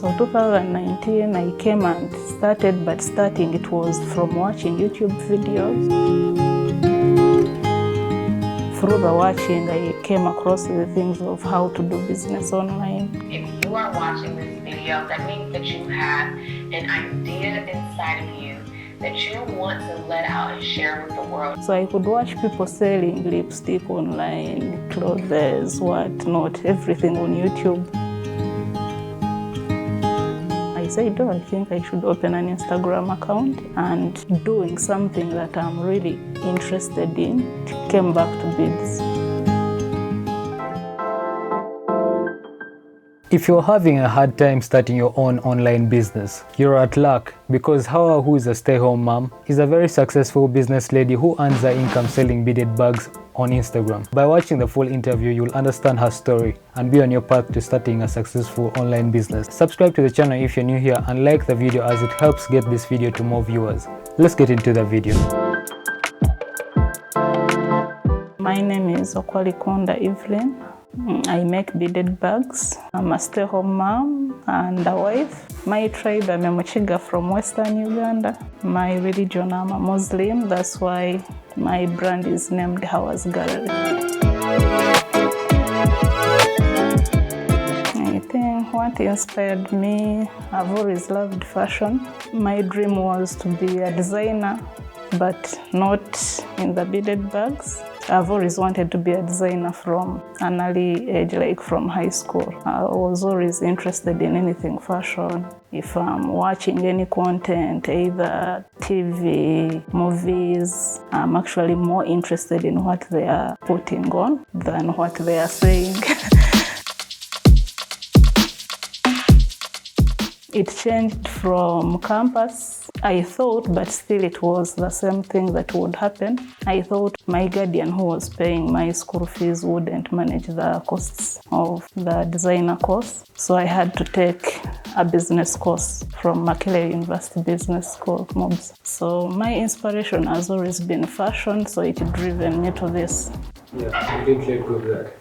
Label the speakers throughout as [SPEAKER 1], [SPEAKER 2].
[SPEAKER 1] So 2019 I came and started, but starting it was from watching YouTube videos. Through the watching, I came across the things of how to do business online.
[SPEAKER 2] If you are watching this video, that means that you have an idea inside of you that you want to let out and share with the world.
[SPEAKER 1] So I could watch people selling lipstick online, clothes, whatnot, everything on YouTube. I said, I think I should open an Instagram account and doing something that I'm really interested in. Came back to beads.
[SPEAKER 3] If you're having a hard time starting your own online business, you're at luck, because Hawa, who is a stay-home mom, is a very successful business lady who earns her income selling beaded bags on Instagram. By watching the full interview, you'll understand her story and be on your path to starting a successful online business. Subscribe to the channel if you're new here and like the video, as it helps get this video to more viewers. Let's get into the video.
[SPEAKER 1] My name is Okwalikonda Evelyn. I make beaded bags. I'm a stay-home mom and a wife. My tribe, I'm a Mochiga from Western Uganda. My religion, I'm a Muslim. That's why my brand is named Hawa's Gallery. I think what inspired me, I've always loved fashion. My dream was to be a designer, but not in the beaded bags. I've always wanted to be a designer from an early age, like from high school. I was always interested in anything fashion. If I'm watching any content, either TV, movies, I'm actually more interested in what they are putting on than what they are saying. It changed from campus. I thought, but still it was the same thing that would happen. I thought my guardian who was paying my school fees wouldn't manage the costs of the designer course. So I had to take a business course from Makerere University Business School, MOBS. So my inspiration has always been fashion, so it driven me to this.
[SPEAKER 3] Yeah, you didn't let go of that.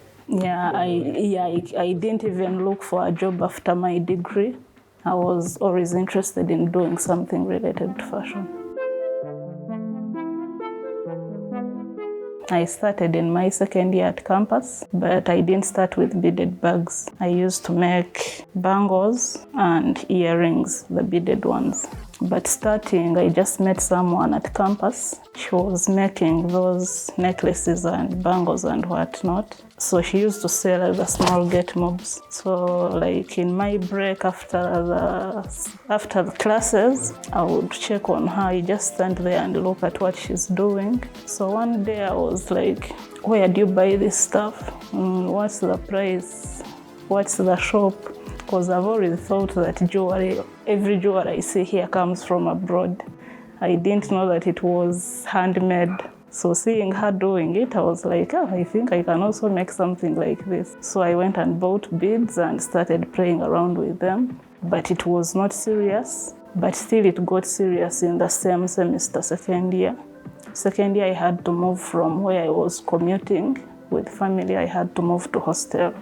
[SPEAKER 1] I didn't even look for a job after my degree. I was always interested in doing something related to fashion. I started in my second year at campus, but I didn't start with beaded bags. I used to make bangles and earrings, the beaded ones. But starting, I just met someone at campus. She was making those necklaces and bangles and whatnot. So she used to sell at the small gate mobs. So like in my break after the classes, I would check on her. I just stand there and look at what she's doing. So one day I was like, where do you buy this stuff? What's the price? What's the shop? Because I've always thought that every jewelry I see here comes from abroad. I didn't know that it was handmade. So seeing her doing it, I was like, I think I can also make something like this. So I went and bought beads and started playing around with them. But it was not serious. But still it got serious in the same semester, second year. Second year I had to move from where I was commuting with family. I had to move to hostel.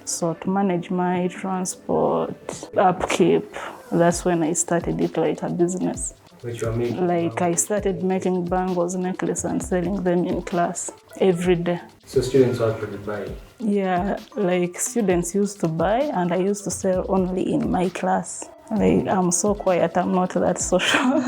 [SPEAKER 1] So to manage my transport, upkeep, that's when I started it like a business.
[SPEAKER 3] Which you are making?
[SPEAKER 1] Like I started making bangles, necklaces and selling them in class every day.
[SPEAKER 3] So students actually buy?
[SPEAKER 1] Yeah, like students used to buy and I used to sell only in my class. Like I'm so quiet, I'm not that social.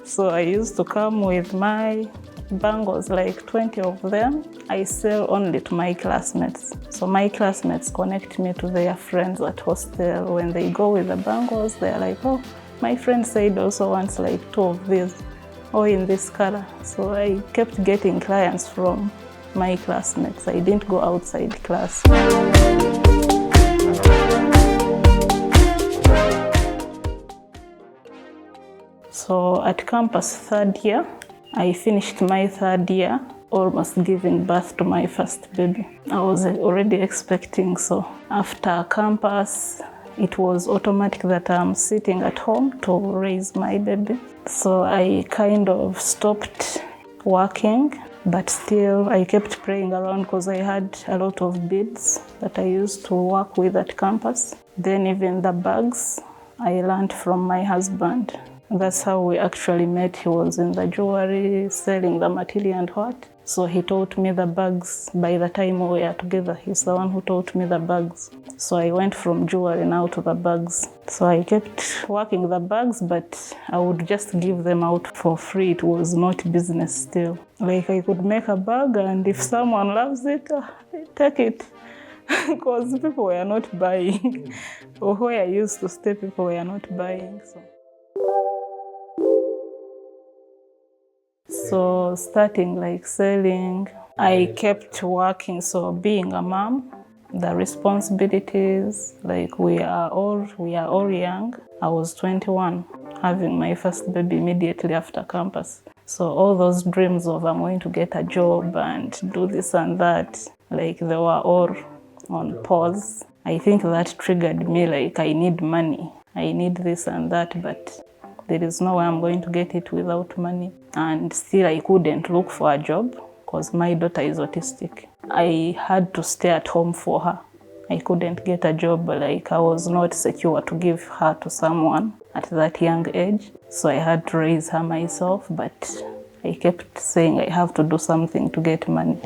[SPEAKER 1] So I used to come with my bangles, like 20 of them. I sell only to my classmates. So my classmates connect me to their friends at hostel. When they go with the bangles, they're like, my friend said also wants like 2 of these, or in this color. So I kept getting clients from my classmates. I didn't go outside class. So at campus third year, I finished my third year, almost giving birth to my first baby. I was already expecting, so after campus, it was automatic that I'm sitting at home to raise my baby. So I kind of stopped working, but still I kept playing around because I had a lot of beads that I used to work with at campus. Then even the bags, I learned from my husband. That's how we actually met. He was in the jewelry, selling the material and what. So he taught me the bags. By the time we were together, he's the one who taught me the bags. So I went from jewelry now to the bags. So I kept working the bags, but I would just give them out for free. It was not business still. Like I could make a bag, and if someone loves it, take it. Because people were not buying. Or where I used to stay, people were not buying. So starting like selling, I kept working. So being a mom, the responsibilities, like we are all young. I was 21, having my first baby immediately after campus. So all those dreams of I'm going to get a job and do this and that, like they were all on pause. I think that triggered me, like I need money, I need this and that, but there is no way I'm going to get it without money. And still I couldn't look for a job because my daughter is autistic. I had to stay at home for her. I couldn't get a job, like I was not secure to give her to someone at that young age. So I had to raise her myself, but I kept saying I have to do something to get money.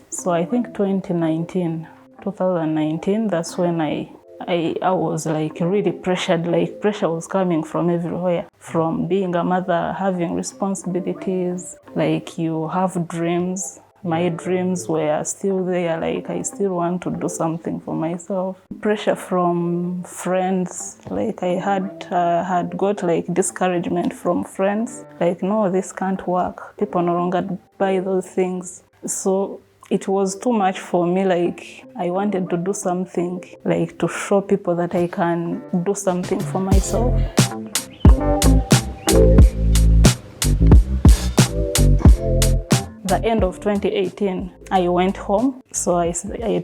[SPEAKER 1] So I think 2019, that's when I was like really pressured, like pressure was coming from everywhere. From being a mother, having responsibilities, like you have dreams. My dreams were still there, like I still want to do something for myself. Pressure from friends, like I had got like discouragement from friends, like no, this can't work. People no longer buy those things. So it was too much for me, like I wanted to do something, like to show people that I can do something for myself. The end of 2018, I went home. So I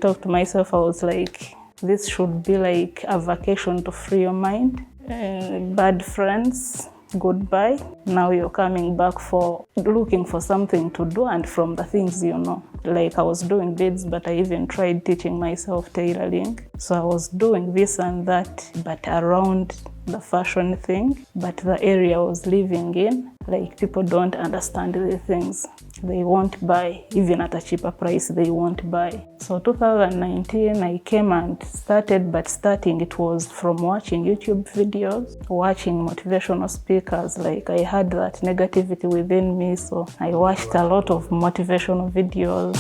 [SPEAKER 1] talked to myself, I was like, this should be like a vacation to free your mind. Bad friends, goodbye. Now you're coming back for looking for something to do and from the things you know. Like I was doing beads, but I even tried teaching myself tailoring. So I was doing this and that, but around the fashion thing. But the area I was living in, like people don't understand the things. They won't buy, even at a cheaper price, they won't buy. So 2019, I came and started, but starting it was from watching YouTube videos, watching motivational speakers. Like I had that negativity within me, so I watched a lot of motivational videos.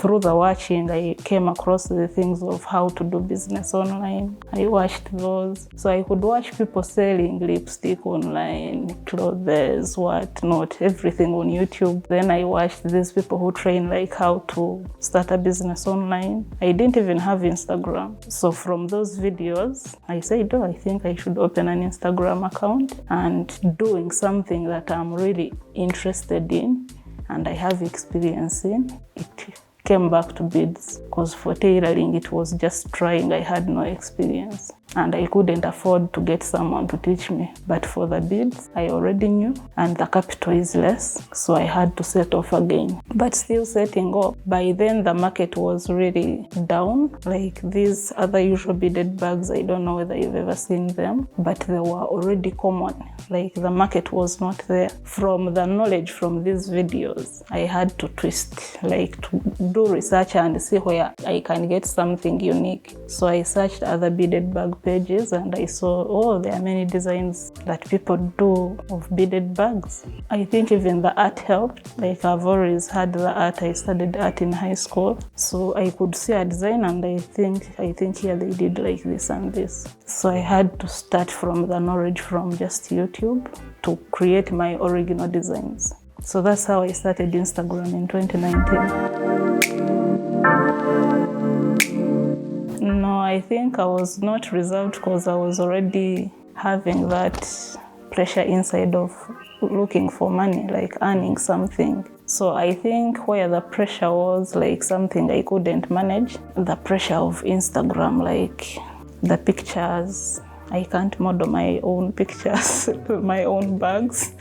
[SPEAKER 1] Through the watching, I came across the things of how to do business online. I watched those. So I could watch people selling lipstick online, clothes, whatnot, everything on YouTube. Then I watched these people who train like how to start a business online. I didn't even have Instagram. So from those videos, I said, oh, I think I should open an Instagram account and doing something that I'm really interested in and I have experience in. It came back to beads, because for tailoring it was just trying. I had no experience and I couldn't afford to get someone to teach me. But for the beads, I already knew and the capital is less, so I had to set off again. But still setting up, by then the market was really down. Like these other usual beaded bags, I don't know whether you've ever seen them, but they were already common. Like the market was not there. From the knowledge from these videos, I had to twist, like to do research and see where I can get something unique. So I searched other beaded bag pages and I saw, oh, there are many designs that people do of beaded bags. I think even the art helped. Like I've always had the art. I studied art in high school. So I could see a design and I think here they did like this and this. So I had to start from the knowledge from just YouTube to create my original designs. So that's how I started Instagram in 2019. No, I think I was not reserved because I was already having that pressure inside of looking for money, like earning something. So I think where the pressure was like something I couldn't manage, the pressure of Instagram, like the pictures, I can't model my own pictures, my own bags.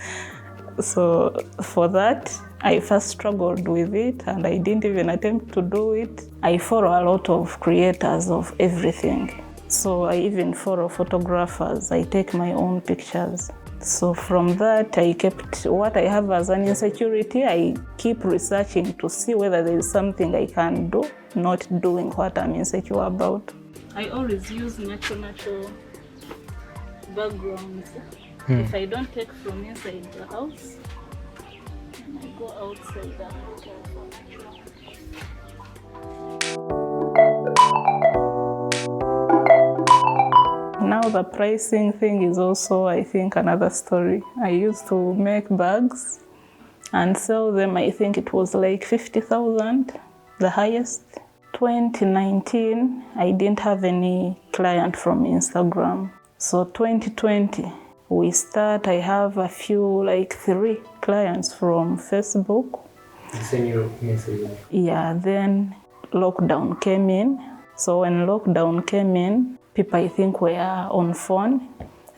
[SPEAKER 1] So for that, I first struggled with it and I didn't even attempt to do it. I follow a lot of creators of everything. So I even follow photographers. I take my own pictures. So from that, I kept what I have as an insecurity. I keep researching to see whether there is something I can do, not doing what I'm insecure about. I always use natural backgrounds. If I don't take from inside the house, and I go outside and look for natural. Now the pricing thing is also, I think, another story. I used to make bags and sell them. I think it was like 50,000, the highest. 2019, I didn't have any client from Instagram. So 2020, I have a few, like 3 clients from Facebook. Yeah, then lockdown came in. So when lockdown came in, people I think were on phone.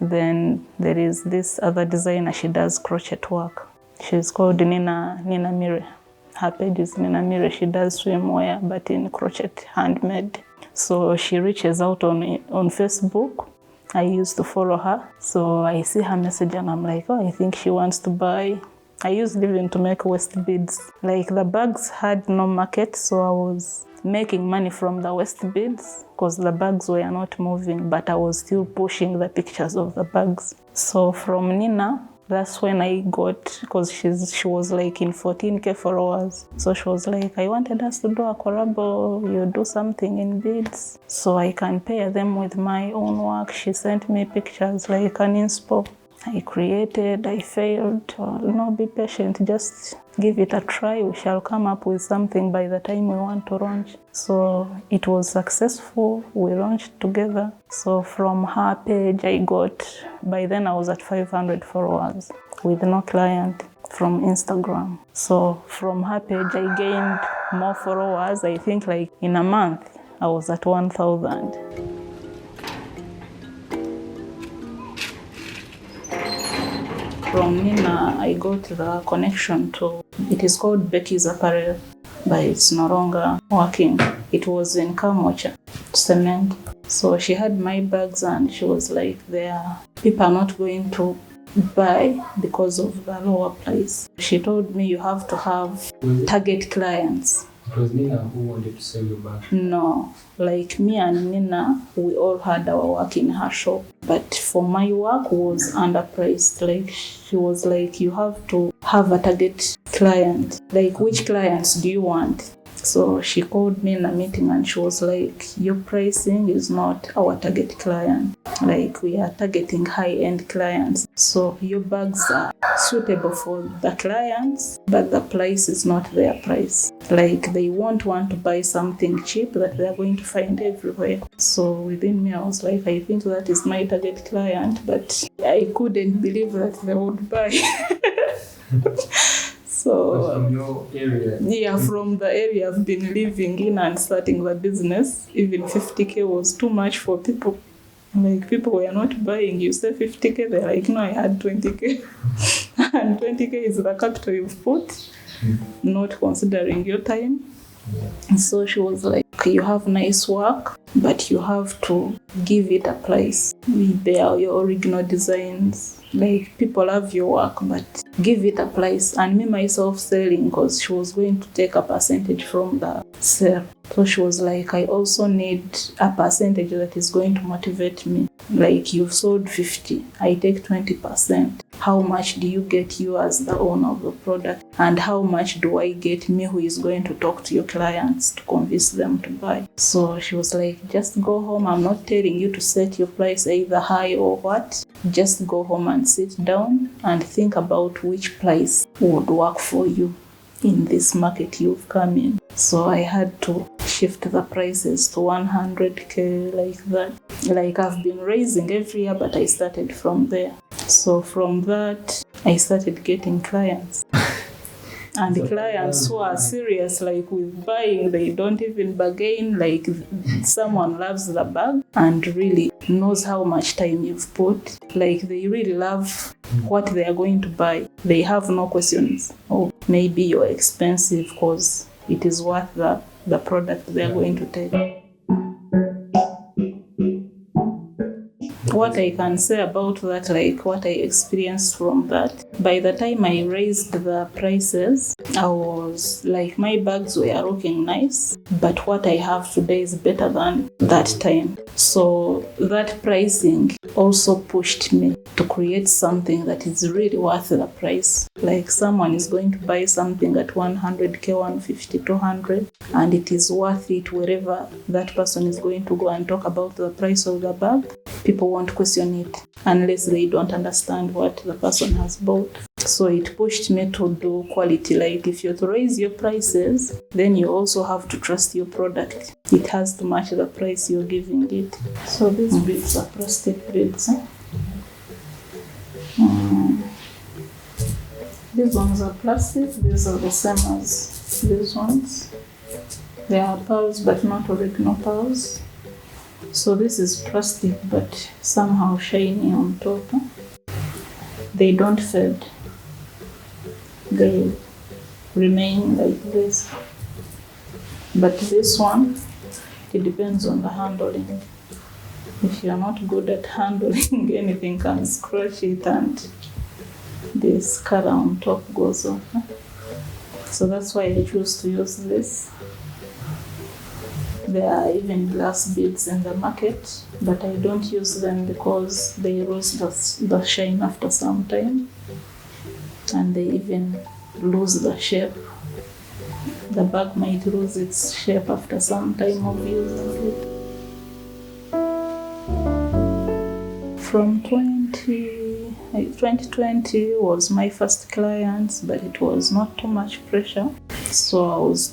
[SPEAKER 1] Then there is this other designer, she does crochet work. She's called Nina Mire. Her page is Nina Mire. She does swimwear, but in crochet, handmade. So she reaches out on Facebook. I used to follow her. So I see her message and I'm like, oh, I think she wants to buy. I used even to make waist beads. Like the bags had no market, so I was making money from the waist beads because the bags were not moving, but I was still pushing the pictures of the bags. So from Nina, that's when I got, because she was like in 14K followers. So she was like, I wanted us to do a collab, you do something in beads so I can pair them with my own work. She sent me pictures like an inspo. I created, I failed. No, be patient, just give it a try. We shall come up with something by the time we want to launch. So it was successful. We launched together. So from her page, by then I was at 500 followers with no client from Instagram. So from her page, I gained more followers. I think like in a month, I was at 1,000. From Nina, I got the connection to, it is called Becky's Apparel, but it's no longer working. It was in Kamocha, cement. So she had my bags and she was like, people are not going to buy because of the lower price. She told me you have to have target clients.
[SPEAKER 3] It was Nina who wanted to sell your bag?
[SPEAKER 1] No, like me and Nina, we all had our work in her shop. But for my work was underpriced. Like she was like, you have to have a target client. Like which clients do you want? So she called me in a meeting and she was like, your pricing is not our target client. Like we are targeting high-end clients. So your bags are suitable for the clients, but the price is not their price. Like they won't want to buy something cheap that they're going to find everywhere. So within me, I was like, I think that is my target client, but I couldn't believe that they would buy. So
[SPEAKER 3] from your area?
[SPEAKER 1] Yeah, from the area I've been living in and starting the business, even 50K was too much for people. Like people were not buying. You say 50K, they're like, no, I had 20K. And 20K is the capital you've put, not considering your time. So she was like, you have nice work, but you have to give it a price. They are your original designs. Like people love your work, but give it a price. And me myself selling, because she was going to take a percentage from the sale. So she was like, I also need a percentage that is going to motivate me. Like you've sold 50, I take 20%. How much do you get you as the owner of the product? And how much do I get me who is going to talk to your clients to convince them to buy? So she was like, just go home. I'm not telling you to set your price either high or what. Just go home and sit down and think about which price would work for you in this market you've come in. So I had to shift the prices to 100K like that. Like I've been raising every year, but I started from there. So from that, I started getting clients. And the clients who are serious, like with buying, they don't even bargain. Like someone loves the bag and really knows how much time you've put. Like they really love what they are going to buy. They have no questions. Oh, maybe you're expensive because it is worth the product they're going to take. What I can say about that, like what I experienced from that, by the time I raised the prices, I was like, my bags were looking nice, but what I have today is better than that time. So that pricing also pushed me to create something that is really worth the price. Like someone is going to buy something at 100k, 150, 200, and it is worth it wherever that person is going to go and talk about the price of the bag. People won't question it unless they don't understand what the person has bought. So it pushed me to do quality. Like if you raise your prices, then you also have to trust your product. It has to match the price you're giving it. So these beads are plastic beads. These ones are plastic. These are the same as these ones. They are pearls, but not original pearls. So this is plastic, but somehow shiny on top. They don't fade. They remain like this. But this one, it depends on the handling. If you're not good at handling, anything can scratch it and this color on top goes off. So that's why I choose to use this. There are even glass beads in the market, but I don't use them because they lose the shine after some time, and they even lose the shape. The bag might lose its shape after some time of using it. From 2020 was my first client, but it was not too much pressure. So I was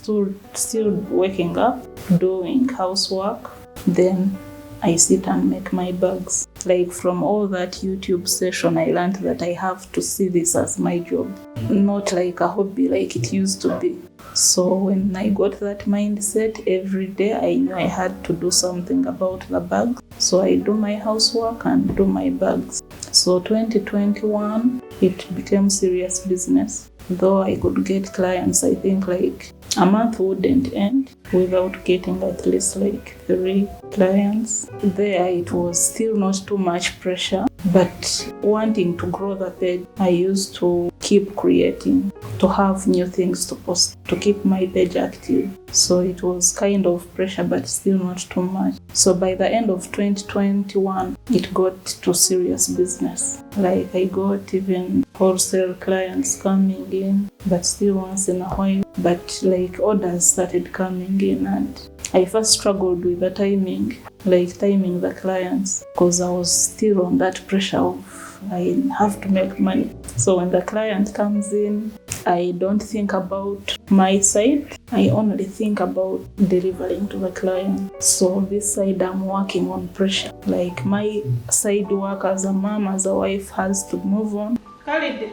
[SPEAKER 1] still waking up, doing housework. Then I sit and make my bags. Like from all that YouTube session, I learned that I have to see this as my job, not like a hobby like it used to be. So when I got that mindset, every day I knew I had to do something about the bags. So I do my housework and do my bags. So 2021, it became serious business. Though I could get clients, I think like a month wouldn't end without getting at least like 3 clients. There it was still not too much pressure, but wanting to grow the page, I used to keep creating, to have new things to post, to keep my page active. So it was kind of pressure, but still not too much. So by the end of 2021, it got to serious business. Like I got even wholesale clients coming in, but still once in a while. But like orders started coming in, and I first struggled with the timing, like timing the clients, because I was still on that pressure of I have to make money. So when the client comes in, I don't think about my side. I only think about delivering to the client. So this side I'm working on pressure. Like my side work as a mom, as a wife has to move on. Khalid,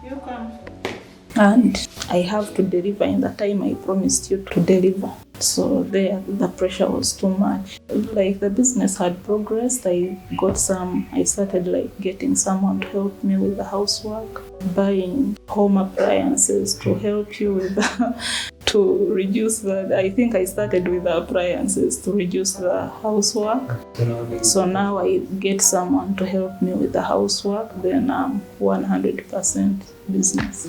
[SPEAKER 1] you come. And I have to deliver in the time I promised you to deliver. So there, the pressure was too much. Like the business had progressed. I started like getting someone to help me with the housework, buying home appliances to help you with to reduce I think I started with the appliances to reduce the housework. So now I get someone to help me with the housework, then I'm 100% business.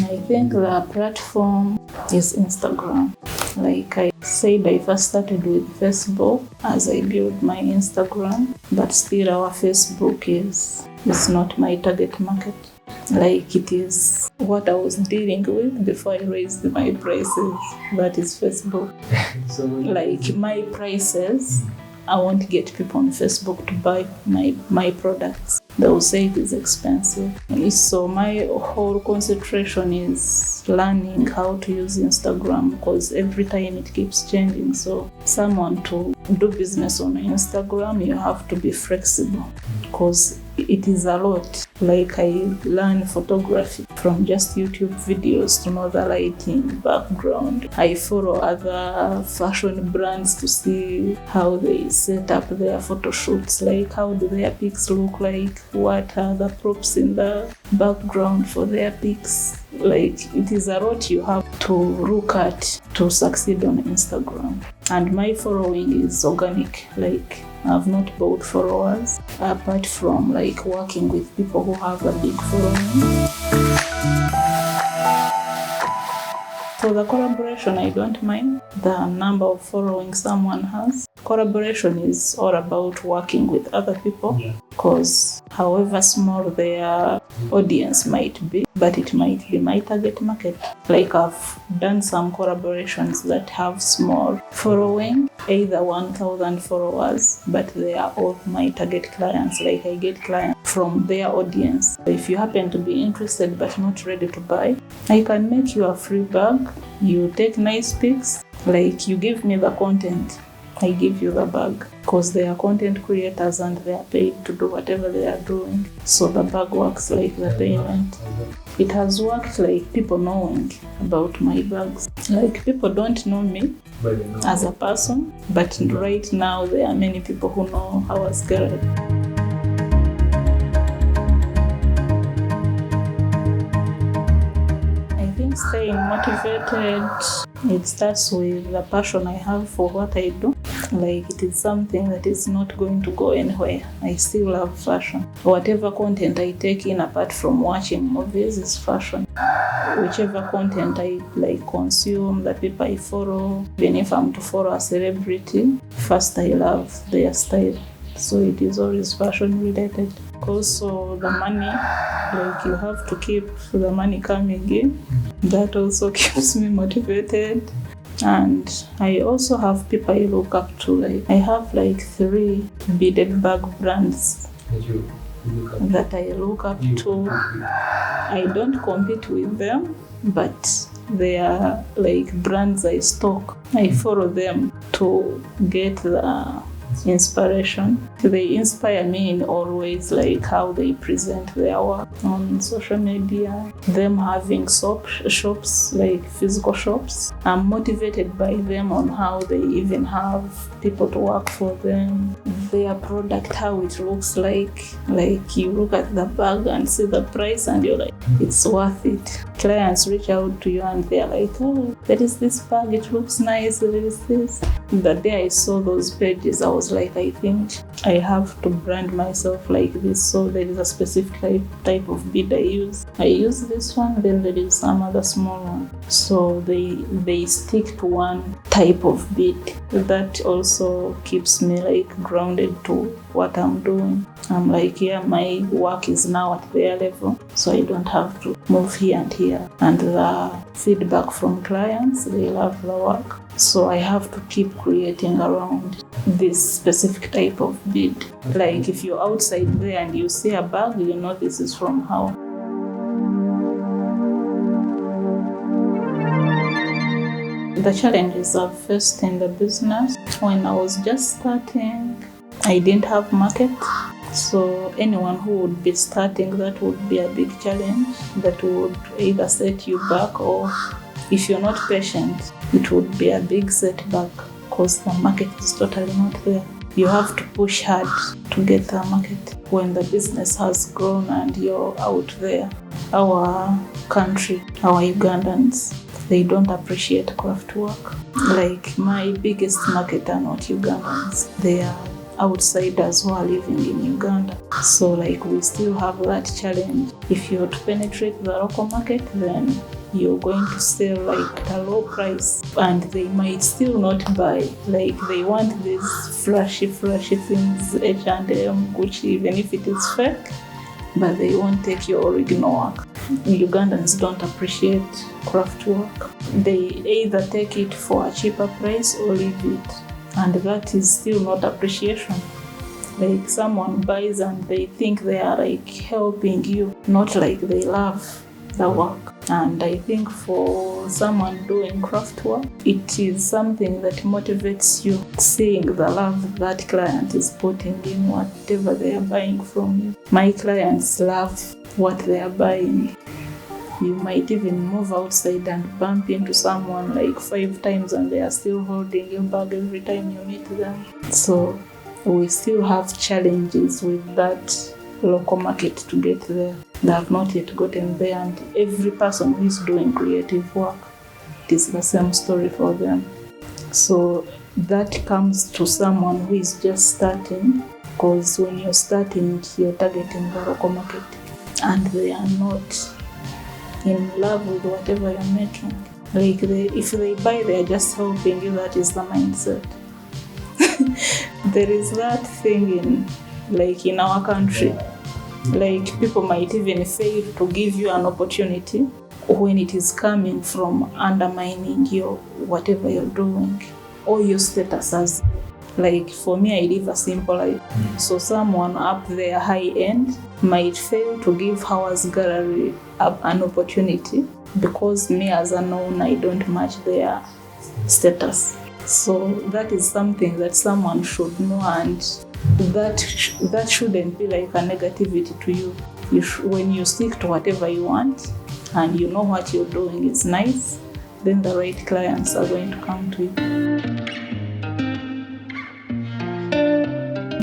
[SPEAKER 1] I think the platform is Instagram. Like I said, I first started with Facebook as I built my Instagram, but still our Facebook is not my target market. Like it is what I was dealing with before I raised my prices. That is Facebook. So like my prices, I won't get people on Facebook to buy my products. They will say it is expensive. So my whole concentration is learning how to use Instagram, because every time it keeps changing. So someone to do business on Instagram, you have to be flexible, because it is a lot. Like I learned photography from just YouTube videos to know the lighting, background. I follow other fashion brands to see how they set up their photo shoots, like how do their pics look like, what are the props in the background for their pics. Like it is a lot you have to look at to succeed on Instagram. And my following is organic, like I've not bought followers apart from like working with people who have a big following. For the collaboration, I don't mind the number of following someone has. Collaboration is all about working with other people, because however small their audience might be, but it might be my target market. Like I've done some collaborations that have small following, either 1,000 followers, but they are all my target clients. Like I get clients from their audience. If you happen to be interested but not ready to buy, I can make you a free bag. You take nice pics, like you give me the content, I give you the bag, because they are content creators and they are paid to do whatever they are doing. So the bag works like the payment. It has worked like people knowing about my bags. Like people don't know me as a person, but right now there are many people who know our skill. I think staying motivated, it starts with the passion I have for what I do. Like it is something that is not going to go anywhere. I still love fashion. Whatever content I take in apart from watching movies is fashion. Whichever content I like consume, the people I follow, even if I'm to follow a celebrity, first I love their style. So it is always fashion related. Also the money, like you have to keep the money coming in. That also keeps me motivated. And I also have people I look up to. Like I have like 3 beaded bag brands that I look up to. I don't compete with them, but they are like brands I stalk. I follow them to get the inspiration. They inspire me in all ways, like how they present their work on social media, them having shops, like physical shops. I'm motivated by them on how they even have people to work for them. Their product, how it looks like you look at the bag and see the price and you're like, it's worth it. Clients reach out to you and they're like, oh, there is this bag, it looks nice, there is this. The day I saw those pages, I was like, I think I have to brand myself like this. So there is a specific type of bead I use. I use this one, then there is some other small one. So they stick to one type of bead. That also keeps me like grounded to what I'm doing. I'm like, yeah, my work is now at their level, so I don't have to move here and here. And the feedback from clients, they love the work. So I have to keep creating around this specific type of bead. Like if you're outside there and you see a bag, you know this is from how. The challenges I've faced in the business, when I was just starting, I didn't have market. So anyone who would be starting, that would be a big challenge that would either set you back, or if you're not patient, it would be a big setback because the market is totally not there. You have to push hard to get the market. When the business has grown and you're out there, our country, our Ugandans, they don't appreciate craft work. Like my biggest market are not Ugandans. They are outsiders who are living in Uganda. So like we still have that challenge. If you're to penetrate the local market, then you're going to sell like at a low price and they might still not buy. Like they want these flashy things, H&M, Gucci, even if it is fake, but they won't take your original work. Ugandans don't appreciate craft work. They either take it for a cheaper price or leave it. And that is still not appreciation. Like someone buys and they think they are like helping you, not like they love the work. And I think for someone doing craft work, it is something that motivates you, seeing the love that client is putting in whatever they are buying from you. My clients love what they are buying. You might even move outside and bump into someone like 5 times and they are still holding your bag every time you meet them. So we still have challenges with that local market to get there. They have not yet gotten there, and every person who is doing creative work, it is the same story for them. So that comes to someone who is just starting, because when you're starting, you're targeting the local market and they are not in love with whatever you're making. Like if they buy, they're just helping you. That is the mindset. There is that thing in our country, like people might even fail to give you an opportunity when it is coming from undermining your whatever you're doing or your status as. Like for me, I live a simple life. So someone up there high end might fail to give Howard's Gallery an opportunity because me as a known, I don't match their status. So that is something that someone should know, and that shouldn't be like a negativity to you. When you stick to whatever you want and you know what you're doing is nice, then the right clients are going to come to you.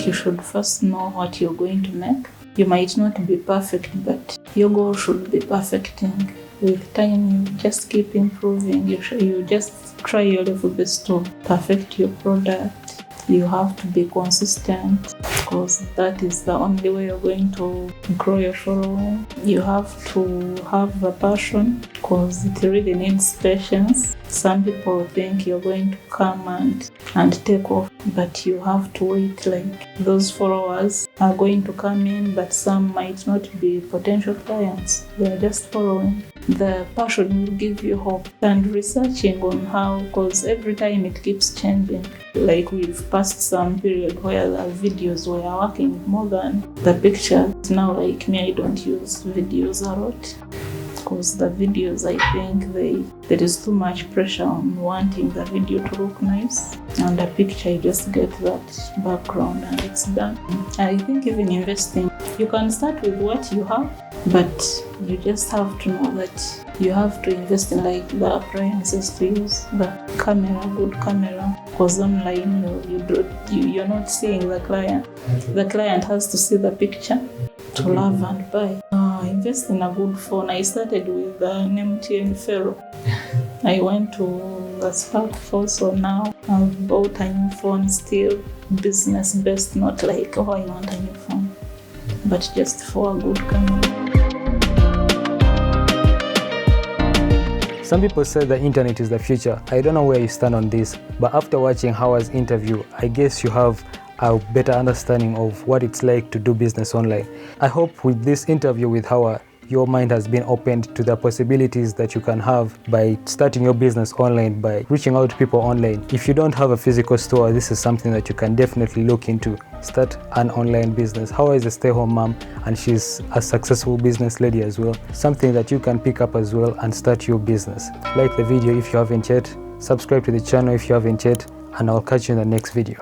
[SPEAKER 1] You should first know what you're going to make. You might not be perfect, but your goal should be perfecting. With time, you just keep improving. You just try your level best to perfect your product. You have to be consistent, because that is the only way you're going to grow your following. You have to have the passion, because it really needs patience. Some people think you're going to come and take off, but you have to wait. Like those followers are going to come in, but some might not be potential clients. They're just following. The passion will give you hope, and researching on how, because every time it keeps changing. Like we've passed some period where the videos were working more than the pictures. Now, like me, I don't use videos a lot, because the videos, I think there is too much pressure on wanting the video to look nice, and the picture, you just get that background and it's done. I think even investing, you can start with what you have, but you just have to know that you have to invest in like the appliances to use, the camera, good camera, because online you're not seeing the client. The client has to see the picture to love and buy. Invest in a good phone. I started with an MTN Ferro. I went to the Spark 4, so now I've bought a new phone, still business best, not like, oh, I want a new phone, but just for a good camera.
[SPEAKER 3] Some people say the internet is the future. I don't know where you stand on this, but after watching Howard's interview, I guess you have a better understanding of what it's like to do business online. I hope with this interview with Howard, your mind has been opened to the possibilities that you can have by starting your business online, by reaching out to people online. If you don't have a physical store, this is something that you can definitely look into. Start an online business. Howard is a stay-home mom, and she's a successful business lady as well. Something that you can pick up as well and start your business. Like the video if you haven't yet, subscribe to the channel if you haven't yet, and I'll catch you in the next video.